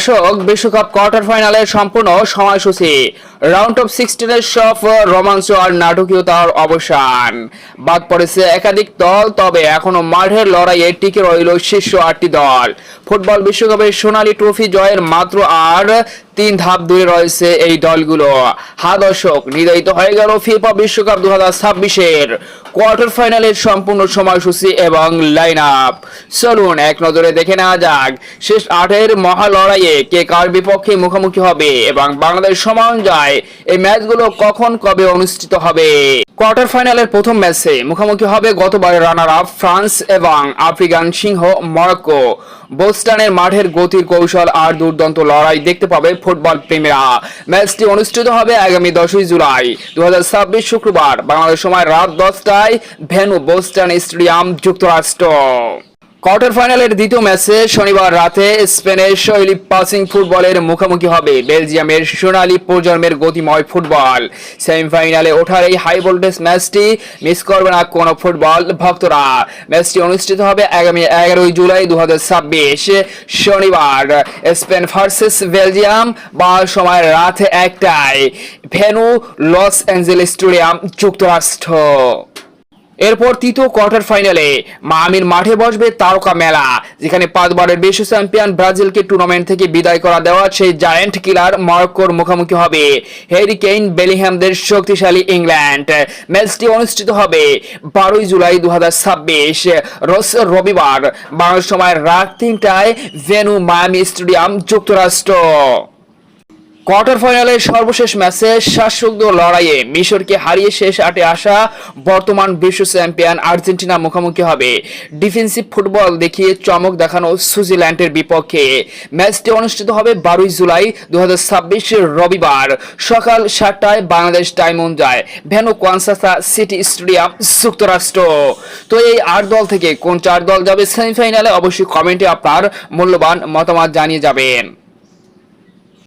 দর্শক, বিশ্বকাপ কোয়ার্টার ফাইনালের সম্পূর্ণ সময়সূচি, রাউন্ড অফ 16-এর সব রোমাঞ্চ আর নাটকীয়তার অবসান। বাদ পড়েছে একাধিক দল, তবে এখনো মাঠের লড়াইয়ে টিকে রইল শীর্ষ 8টি দল। ফুটবল বিশ্বকাপের সোনালী ট্রফি জয়ের মাত্র আর 3 ধাপ দূরে রয়েছে এই দলগুলো। দর্শক, নির্ধারিত হয়ে গেল ফিফা বিশ্বকাপ 2026-এর কোয়ার্টার ফাইনালের সম্পূর্ণ সময়সূচি এবং লাইন আপ। চলুন এক নজরে দেখে নেওয়া যাক শেষ 8-এর মহা লড়াইয়ে কে কার বিপক্ষে মুখোমুখি হবে এবং বাংলাদেশ সময় অনুযায়ী এই ম্যাচগুলো কখন কবে অনুষ্ঠিত হবে। কোয়ার্টার ফাইনালের প্রথম ম্যাচে মুখোমুখি হবে গতবারের রানার আপ ফ্রান্স এবং আফ্রিকান সিংহ মরক্কো। বোস্টনের মাঠের গতির কৌশল আর দুর্দান্ত লড়াই দেখতে পাবে ফুটবল প্রেমীরা। ম্যাচটি অনুষ্ঠিত হবে আগামী 10 জুলাই 2026 শুক্রবার বাংলাদেশ সময় রাত 10টায়, ভেন্যু বোস্টন স্টেডিয়াম, যুক্তরাষ্ট্র। কোয়ার্টার ফাইনালের দ্বিতীয় ম্যাচে শনিবার রাতে স্পেনের শৈলী পাসিং ফুটবলের মুখোমুখি হবে বেলজিয়ামের সোনালী প্রজন্মের গতিময় ফুটবল। সেমিফাইনালে ওঠার এই হাই ভোল্টেজ ম্যাচটি মিস করবে না কোনো ফুটবল ভক্তরা। ম্যাচটি অনুষ্ঠিত হবে আগামী 11 জুলাই 2026 শনিবার, স্পেন ভার্সেস বেলজিয়াম, বা সময় রাত 1টায়, ভেন্যু লস অ্যাঞ্জেলেস স্টেডিয়াম, যুক্তরাষ্ট্র। এরপর তৃতীয় কোয়ার্টার ফাইনালে মায়ামির মাঠে বসবে তারকা মেলা, যেখানে 5 বারের বিশ্ব চ্যাম্পিয়ন ব্রাজিলকে টুর্নামেন্ট থেকে বিদায় করা দেওয়া সেই জায়ান্ট কিলার মরক্কোর মুখোমুখি হবে হ্যারি কেইন বেলিংহামদের শক্তিশালী ইংল্যান্ড। ম্যাচটি অনুষ্ঠিত হবে 12 জুলাই 2026 রোজ রবিবার, বাংলাদেশ সময় রাত 3টায়, ভেন্যু মায়ামি স্টেডিয়াম, যুক্তরাষ্ট্র। কোয়ার্টার ফাইনালের সর্বশেষ ম্যাচে শ্বাসরুদ্ধ লড়াইয়ে মিশরকে হারিয়ে শেষ 8-এ আসা বর্তমান বিশ্ব চ্যাম্পিয়ন আর্জেন্টিনা মুখোমুখি হবে ডিফেন্সিভ ফুটবল দেখিয়ে চমক দেখানো সুইজারল্যান্ডের বিপক্ষে। ম্যাচটি অনুষ্ঠিত হবে 12 জুলাই 2026 রবিবার সকাল 7টায় বাংলাদেশ টাইম অনুযায়ী, ভেন্যু কানসাস সিটি স্টেডিয়াম, যুক্তরাষ্ট্র। তো এই 8 দল থেকে কোন 4 দল যাবে সেমিফাইনালে, অবশ্যই কমেন্টে আপনার মূল্যবান মতামত জানিয়ে যাবেন।